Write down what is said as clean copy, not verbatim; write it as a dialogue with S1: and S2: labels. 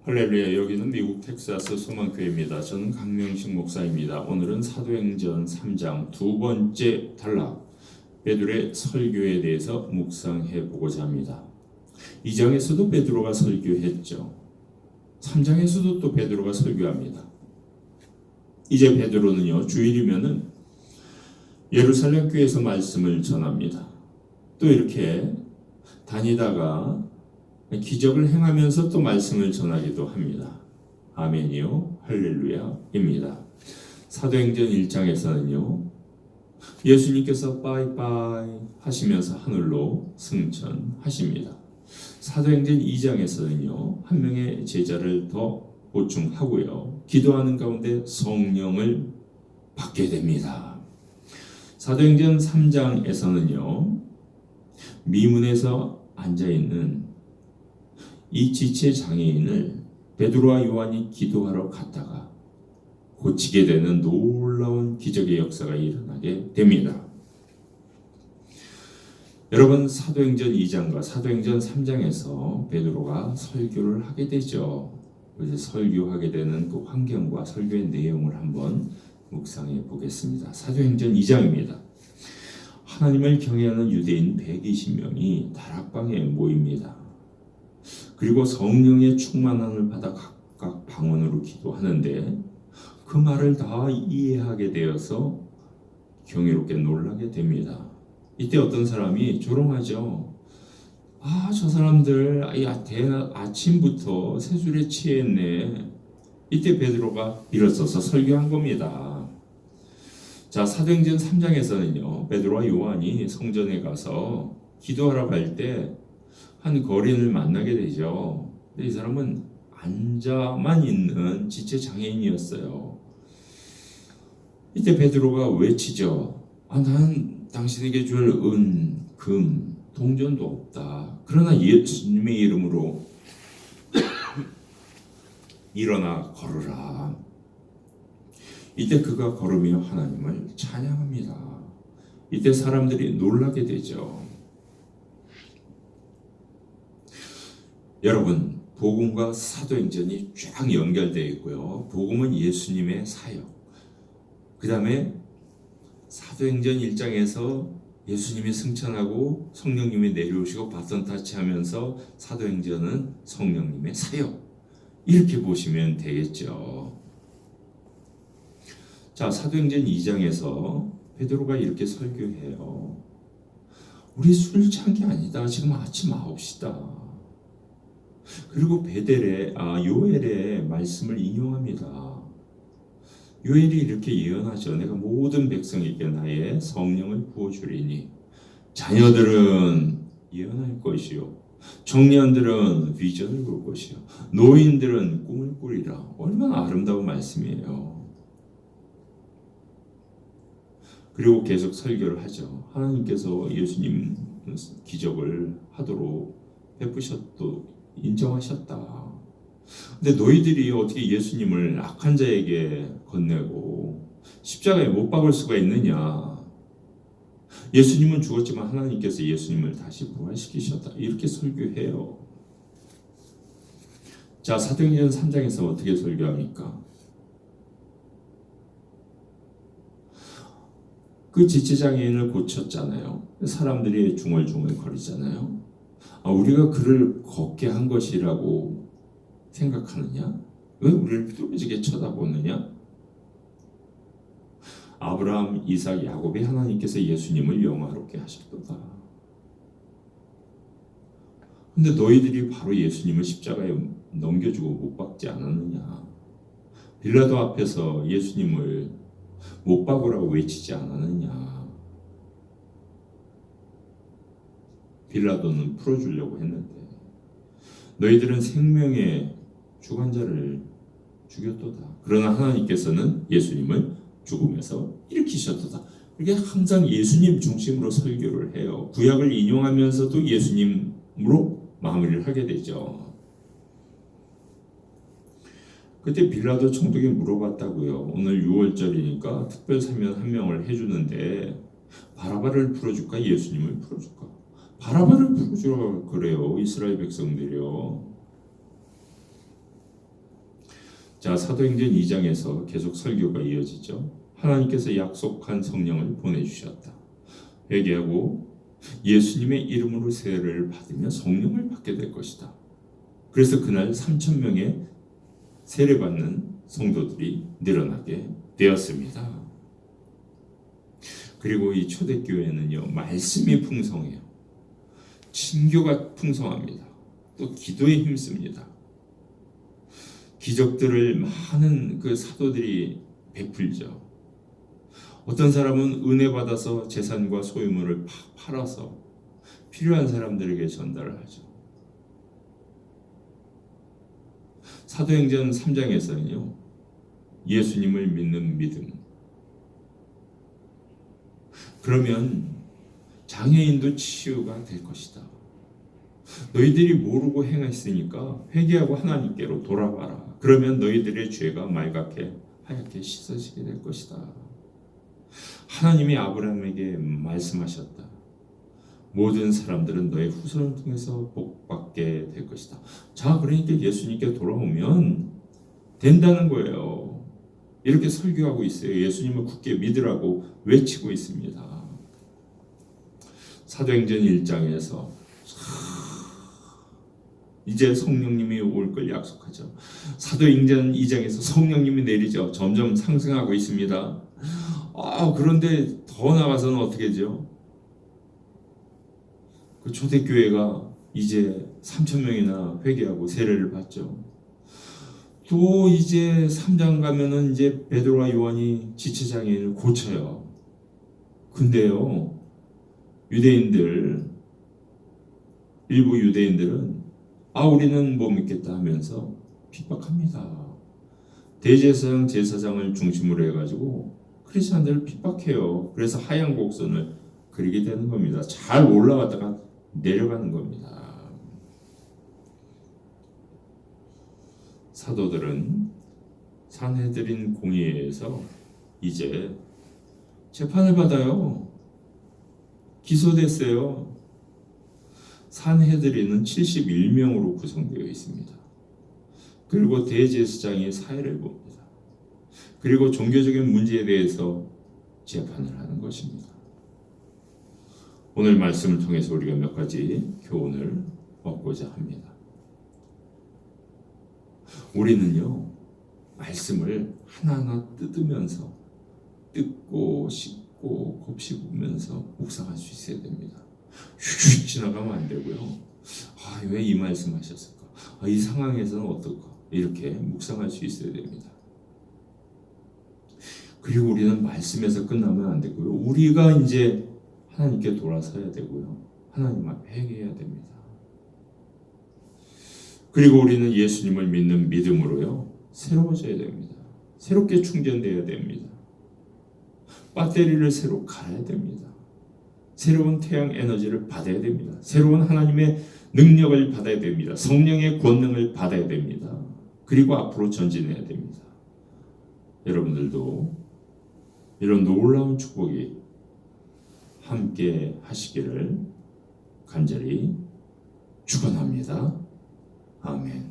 S1: 할렐루야. 여기는 미국 텍사스 소망교회입니다. 저는 강명식 목사입니다. 오늘은 사도행전 3장 두 번째 단락 베드로의 설교에 대해서 묵상해 보고자 합니다. 2장에서도 베드로가 설교했죠. 3장에서도 또 베드로가 설교합니다. 이제 베드로는요, 주일이면은 예루살렘 교회에서 말씀을 전합니다. 또 이렇게 다니다가 기적을 행하면서 또 말씀을 전하기도 합니다. 아멘이요, 할렐루야입니다. 사도행전 1장에서는요, 예수님께서 빠이빠이 하시면서 하늘로 승천하십니다. 사도행전 2장에서는요, 한 명의 제자를 더 보충하고요, 기도하는 가운데 성령을 받게 됩니다. 사도행전 3장에서는요, 미문에서 앉아있는 이 지체 장애인을 베드로와 요한이 기도하러 갔다가 고치게 되는 놀라운 기적의 역사가 일어나게 됩니다. 여러분, 사도행전 2장과 사도행전 3장에서 베드로가 설교를 하게 되죠. 이제 설교하게 되는 그 환경과 설교의 내용을 한번 묵상해 보겠습니다. 사도행전 2장입니다. 하나님을 경외하는 유대인 120명이 다락방에 모입니다. 그리고 성령의 충만함을 받아 각각 방언으로 기도하는데 그 말을 다 이해하게 되어서 경이롭게 놀라게 됩니다. 이때 어떤 사람이 조롱하죠. 저 사람들 아침부터 새술에 취했네. 이때 베드로가 일어서서 설교한 겁니다. 자, 사도행전 3장에서는요, 베드로와 요한이 성전에 가서 기도하러 갈 때 한 거린을 만나게 되죠. 근데 이 사람은 앉아만 있는 지체 장애인이었어요. 이때 베드로가 외치죠. 난 당신에게 줄 은, 금, 동전도 없다. 그러나 예수님의 이름으로 일어나 걸으라. 이때 그가 걸으며 하나님을 찬양합니다. 이때 사람들이 놀라게 되죠. 여러분, 복음과 사도행전이 쫙 연결되어 있고요. 복음은 예수님의 사역. 그 다음에 사도행전 1장에서 예수님이 승천하고 성령님이 내려오시고 바톤 타치하면서 사도행전은 성령님의 사역. 이렇게 보시면 되겠죠. 자, 사도행전 2장에서 베드로가 이렇게 설교해요. 우리 술 찬 게 아니다. 지금 아침 9시다. 그리고 요엘의 말씀을 인용합니다. 요엘이 이렇게 예언하죠. 내가 모든 백성에게 나의 성령을 부어주리니 자녀들은 예언할 것이요, 청년들은 비전을 볼 것이요, 노인들은 꿈을 꾸리라. 얼마나 아름다운 말씀이에요. 그리고 계속 설교를 하죠. 하나님께서 예수님 기적을 하도록 인정하셨다. 근데 너희들이 어떻게 예수님을 악한 자에게 건네고 십자가에 못 박을 수가 있느냐? 예수님은 죽었지만 하나님께서 예수님을 다시 부활시키셨다. 이렇게 설교해요. 자, 사도행전 3장에서 어떻게 설교합니까? 그 지체장애인을 고쳤잖아요. 사람들이 중얼중얼 거리잖아요. 우리가 그를 걷게 한 것이라고 생각하느냐? 왜 우리를 뾰루지게 쳐다보느냐? 아브라함, 이삭, 야곱의 하나님께서 예수님을 영화롭게 하셨도다. 근데 너희들이 바로 예수님을 십자가에 넘겨주고 못 박지 않았느냐? 빌라도 앞에서 예수님을 못 박으라고 외치지 않았느냐? 빌라도는 풀어주려고 했는데 너희들은 생명의 주관자를 죽였도다. 그러나 하나님께서는 예수님을 죽음에서 일으키셨도다. 이게 항상 예수님 중심으로 설교를 해요. 구약을 인용하면서도 예수님으로 마무리를 하게 되죠. 그때 빌라도 총독이 물어봤다고요. 오늘 6월절이니까 특별 사면 한 명을 해주는데 바라바를 풀어줄까, 예수님을 풀어줄까? 바라바를 풀어주라 그래요. 이스라엘 백성들이요. 자, 사도행전 2장에서 계속 설교가 이어지죠. 하나님께서 약속한 성령을 보내주셨다. 회개하고 예수님의 이름으로 세례를 받으며 성령을 받게 될 것이다. 그래서 그날 3,000명의 세례받는 성도들이 늘어나게 되었습니다. 그리고 이 초대교회는요, 말씀이 풍성해요. 친교가 풍성합니다. 또 기도에 힘씁니다. 기적들을 많은 그 사도들이 베풀죠. 어떤 사람은 은혜 받아서 재산과 소유물을 팔아서 필요한 사람들에게 전달을 하죠. 사도행전 3장에서는요, 예수님을 믿는 믿음. 그러면 장애인도 치유가 될 것이다. 너희들이 모르고 행했으니까 회개하고 하나님께로 돌아가라. 그러면 너희들의 죄가 말갛게 하얗게 씻어지게 될 것이다. 하나님이 아브라함에게 말씀하셨다. 모든 사람들은 너의 후손을 통해서 복받게 될 것이다. 자, 그러니까 예수님께 돌아오면 된다는 거예요. 이렇게 설교하고 있어요. 예수님을 굳게 믿으라고 외치고 있습니다. 사도행전 1장에서 이제 성령님이 올 걸 약속하죠. 사도행전 2장에서 성령님이 내리죠. 점점 상승하고 있습니다. 그런데 더 나가서는 어떻게 되죠? 그 초대교회가 이제 3,000명이나 회개하고 세례를 받죠. 또 이제 3장 가면은 이제 베드로와 요한이 지체장애인을 고쳐요. 근데요, 일부 유대인들은 우리는 못 믿겠다 하면서 핍박합니다. 대제사장, 제사장을 중심으로 해가지고 크리스천들을 핍박해요. 그래서 하얀 곡선을 그리게 되는 겁니다. 잘 올라갔다가 내려가는 겁니다. 사도들은 산헤드린 공의회에서 이제 재판을 받아요. 기소됐어요. 산헤드린은 71명으로 구성되어 있습니다. 그리고 대제사장이 사회를 봅니다. 그리고 종교적인 문제에 대해서 재판을 하는 것입니다. 오늘 말씀을 통해서 우리가 몇 가지 교훈을 얻고자 합니다. 우리는요, 말씀을 하나하나 뜯으면서 뜯고 씹고 곱씹으면서 묵상할 수 있어야 됩니다. 휙 지나가면 안 되고요. 왜 이 말씀 하셨을까? 이 상황에서는 어떨까? 이렇게 묵상할 수 있어야 됩니다. 그리고 우리는 말씀에서 끝나면 안 되고요. 우리가 이제 하나님께 돌아서야 되고요. 하나님 앞에 회개해야 됩니다. 그리고 우리는 예수님을 믿는 믿음으로요, 새로워져야 됩니다. 새롭게 충전되어야 됩니다. 배터리를 새로 갈아야 됩니다. 새로운 태양 에너지를 받아야 됩니다. 새로운 하나님의 능력을 받아야 됩니다. 성령의 권능을 받아야 됩니다. 그리고 앞으로 전진해야 됩니다. 여러분들도 이런 놀라운 축복이 함께 하시기를 간절히 축원합니다. 아멘.